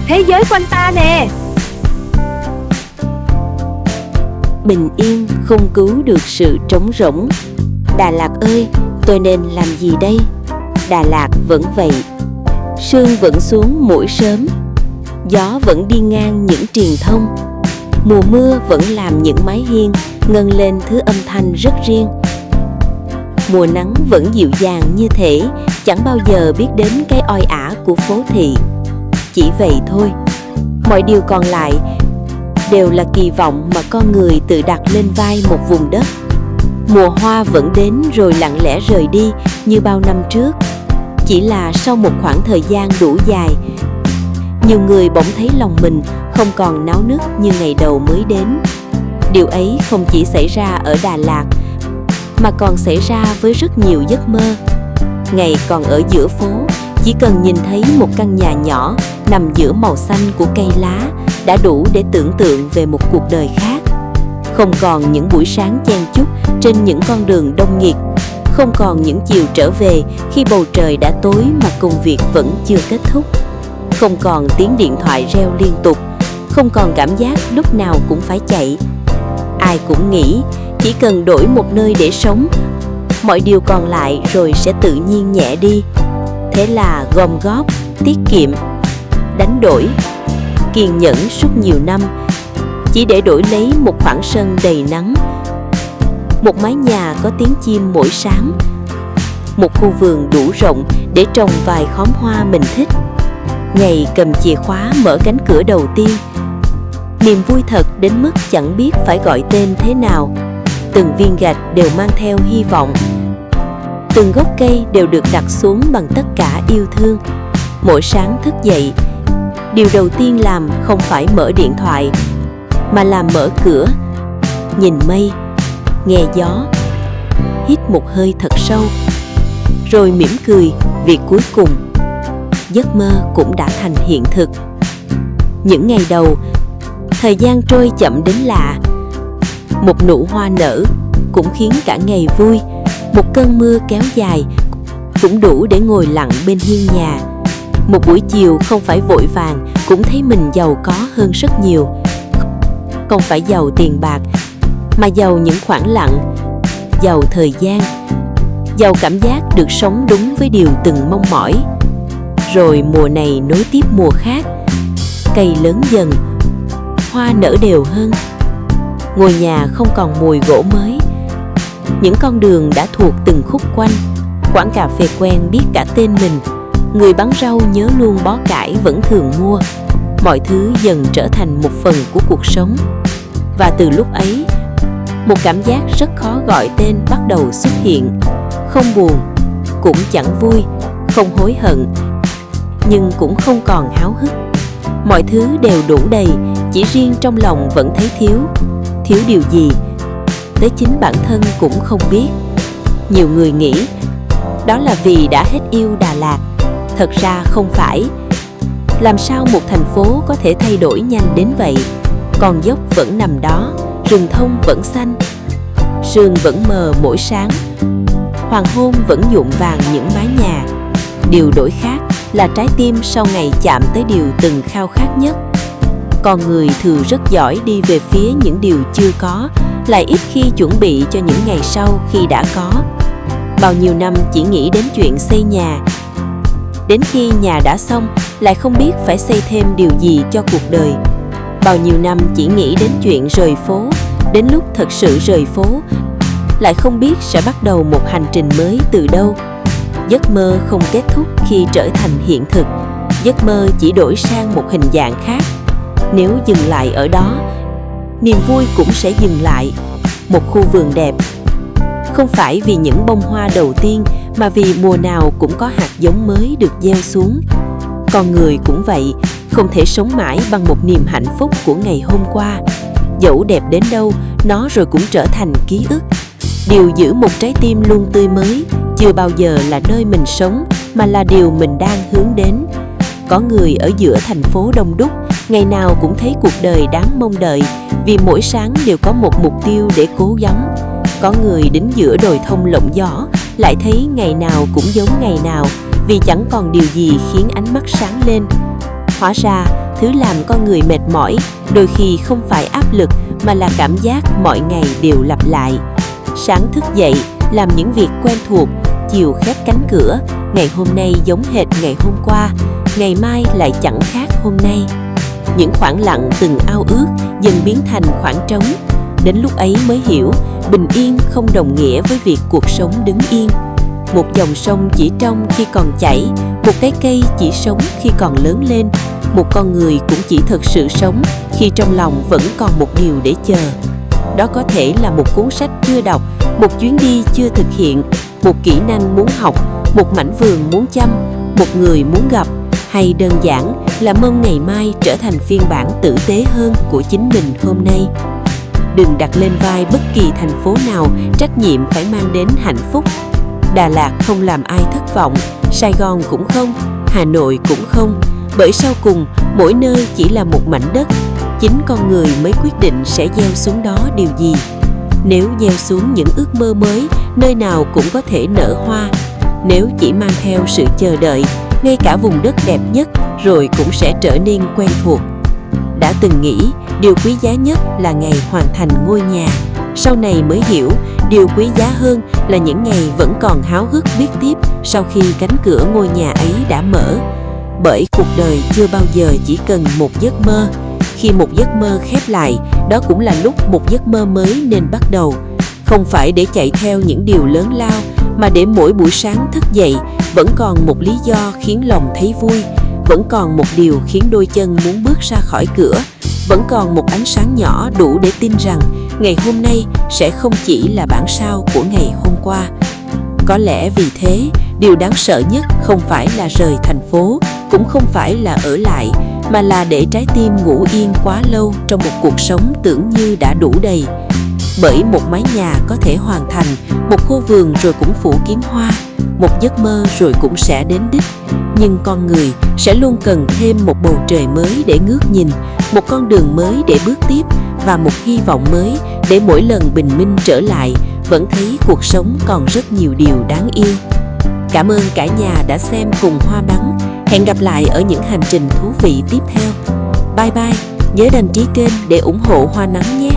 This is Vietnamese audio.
thế giới quanh ta nè. Bình yên không cứu được sự trống rỗng. Đà Lạt ơi, tôi nên làm gì đây? Đà Lạt vẫn vậy. Sương vẫn xuống mỗi sớm. Gió vẫn đi ngang những truyền thông. Mùa mưa vẫn làm những mái hiên ngân lên thứ âm thanh rất riêng. Mùa nắng vẫn dịu dàng như thể chẳng bao giờ biết đến cái oi ả của phố thị. Chỉ vậy thôi. Mọi điều còn lại đều là kỳ vọng mà con người tự đặt lên vai một vùng đất. Mùa hoa vẫn đến rồi lặng lẽ rời đi như bao năm trước. Chỉ là sau một khoảng thời gian đủ dài, nhiều người bỗng thấy lòng mình không còn náo nức như ngày đầu mới đến. Điều ấy không chỉ xảy ra ở Đà Lạt, mà còn xảy ra với rất nhiều giấc mơ. Ngày còn ở giữa phố, chỉ cần nhìn thấy một căn nhà nhỏ nằm giữa màu xanh của cây lá đã đủ để tưởng tượng về một cuộc đời khác. Không còn những buổi sáng chen chúc trên những con đường đông nghịt, không còn những chiều trở về khi bầu trời đã tối mà công việc vẫn chưa kết thúc. Không còn tiếng điện thoại reo liên tục, không còn cảm giác lúc nào cũng phải chạy. Ai cũng nghĩ chỉ cần đổi một nơi để sống, mọi điều còn lại rồi sẽ tự nhiên nhẹ đi. Thế là gom góp, tiết kiệm, đánh đổi, kiên nhẫn suốt nhiều năm, chỉ để đổi lấy một khoảng sân đầy nắng, một mái nhà có tiếng chim mỗi sáng, một khu vườn đủ rộng để trồng vài khóm hoa mình thích. Ngày cầm chìa khóa mở cánh cửa đầu tiên, niềm vui thật đến mức chẳng biết phải gọi tên thế nào. Từng viên gạch đều mang theo hy vọng, từng gốc cây đều được đặt xuống bằng tất cả yêu thương. Mỗi sáng thức dậy, điều đầu tiên làm không phải mở điện thoại, mà là mở cửa, nhìn mây, nghe gió, hít một hơi thật sâu, rồi mỉm cười vì cuối cùng giấc mơ cũng đã thành hiện thực. Những ngày đầu, thời gian trôi chậm đến lạ. Một nụ hoa nở cũng khiến cả ngày vui. Một cơn mưa kéo dài cũng đủ để ngồi lặng bên hiên nhà. Một buổi chiều không phải vội vàng cũng thấy mình giàu có hơn rất nhiều. Không phải giàu tiền bạc, mà giàu những khoảng lặng, giàu thời gian, giàu cảm giác được sống đúng với điều từng mong mỏi. Rồi mùa này nối tiếp mùa khác, cây lớn dần, hoa nở đều hơn. Ngôi nhà không còn mùi gỗ mới, những con đường đã thuộc từng khúc quanh. Quán cà phê quen biết cả tên mình, người bán rau nhớ luôn bó cải vẫn thường mua. Mọi thứ dần trở thành một phần của cuộc sống. Và từ lúc ấy, một cảm giác rất khó gọi tên bắt đầu xuất hiện. Không buồn, cũng chẳng vui, không hối hận, nhưng cũng không còn háo hức. Mọi thứ đều đủ đầy, chỉ riêng trong lòng vẫn thấy thiếu. Thiếu điều gì? Tới chính bản thân cũng không biết. Nhiều người nghĩ đó là vì đã hết yêu Đà Lạt. Thật ra không phải. Làm sao một thành phố có thể thay đổi nhanh đến vậy? Con dốc vẫn nằm đó, rừng thông vẫn xanh, sương vẫn mờ mỗi sáng, hoàng hôn vẫn nhuộm vàng những mái nhà. Điều đổi khác là trái tim sau ngày chạm tới điều từng khao khát nhất. Con người thường rất giỏi đi về phía những điều chưa có, lại ít khi chuẩn bị cho những ngày sau khi đã có. Bao nhiêu năm chỉ nghĩ đến chuyện xây nhà, đến khi nhà đã xong lại không biết phải xây thêm điều gì cho cuộc đời. Bao nhiêu năm chỉ nghĩ đến chuyện rời phố, đến lúc thật sự rời phố lại không biết sẽ bắt đầu một hành trình mới từ đâu. Giấc mơ không kết thúc khi trở thành hiện thực, giấc mơ chỉ đổi sang một hình dạng khác. Nếu dừng lại ở đó, niềm vui cũng sẽ dừng lại. Một khu vườn đẹp, không phải vì những bông hoa đầu tiên, mà vì mùa nào cũng có hạt giống mới được gieo xuống. Con người cũng vậy, không thể sống mãi bằng một niềm hạnh phúc của ngày hôm qua. Dẫu đẹp đến đâu, nó rồi cũng trở thành ký ức. Điều giữ một trái tim luôn tươi mới chưa bao giờ là nơi mình sống, mà là điều mình đang hướng đến. Có người ở giữa thành phố đông đúc, ngày nào cũng thấy cuộc đời đáng mong đợi, vì mỗi sáng đều có một mục tiêu để cố gắng. Có người đứng giữa đồi thông lộng gió, lại thấy ngày nào cũng giống ngày nào, vì chẳng còn điều gì khiến ánh mắt sáng lên. Hóa ra, thứ làm con người mệt mỏi đôi khi không phải áp lực mà là cảm giác mọi ngày đều lặp lại. Sáng thức dậy, làm những việc quen thuộc, chiều khép cánh cửa, ngày hôm nay giống hệt ngày hôm qua, ngày mai lại chẳng khác hôm nay. Những khoảng lặng từng ao ước dần biến thành khoảng trống. Đến lúc ấy mới hiểu, bình yên không đồng nghĩa với việc cuộc sống đứng yên. Một dòng sông chỉ trong khi còn chảy, một cái cây chỉ sống khi còn lớn lên, một con người cũng chỉ thực sự sống khi trong lòng vẫn còn một điều để chờ. Đó có thể là một cuốn sách chưa đọc, một chuyến đi chưa thực hiện, một kỹ năng muốn học, một mảnh vườn muốn chăm, một người muốn gặp, hay đơn giản là mong ngày mai trở thành phiên bản tử tế hơn của chính mình hôm nay. Đừng đặt lên vai bất kỳ thành phố nào trách nhiệm phải mang đến hạnh phúc. Đà Lạt không làm ai thất vọng, Sài Gòn cũng không, Hà Nội cũng không, bởi sau cùng mỗi nơi chỉ là một mảnh đất, chính con người mới quyết định sẽ gieo xuống đó điều gì. Nếu gieo xuống những ước mơ mới, nơi nào cũng có thể nở hoa. Nếu chỉ mang theo sự chờ đợi, ngay cả vùng đất đẹp nhất rồi cũng sẽ trở nên quen thuộc. Đã từng nghĩ điều quý giá nhất là ngày hoàn thành ngôi nhà, sau này mới hiểu điều quý giá hơn là những ngày vẫn còn háo hức viết tiếp sau khi cánh cửa ngôi nhà ấy đã mở. Bởi cuộc đời chưa bao giờ chỉ cần một giấc mơ. Khi một giấc mơ khép lại, đó cũng là lúc một giấc mơ mới nên bắt đầu. Không phải để chạy theo những điều lớn lao, mà để mỗi buổi sáng thức dậy vẫn còn một lý do khiến lòng thấy vui, vẫn còn một điều khiến đôi chân muốn bước ra khỏi cửa, vẫn còn một ánh sáng nhỏ đủ để tin rằng ngày hôm nay sẽ không chỉ là bản sao của ngày hôm qua. Có lẽ vì thế, điều đáng sợ nhất không phải là rời thành phố, cũng không phải là ở lại, mà là để trái tim ngủ yên quá lâu trong một cuộc sống tưởng như đã đủ đầy. Bởi một mái nhà có thể hoàn thành, một khu vườn rồi cũng phủ kín hoa, một giấc mơ rồi cũng sẽ đến đích. Nhưng con người sẽ luôn cần thêm một bầu trời mới để ngước nhìn, một con đường mới để bước tiếp và một hy vọng mới để mỗi lần bình minh trở lại vẫn thấy cuộc sống còn rất nhiều điều đáng yêu. Cảm ơn cả nhà đã xem cùng Hoa Bắn. Hẹn gặp lại ở những hành trình thú vị tiếp theo. Bye bye, nhớ đăng ký kênh để ủng hộ Hoa Nắng nhé.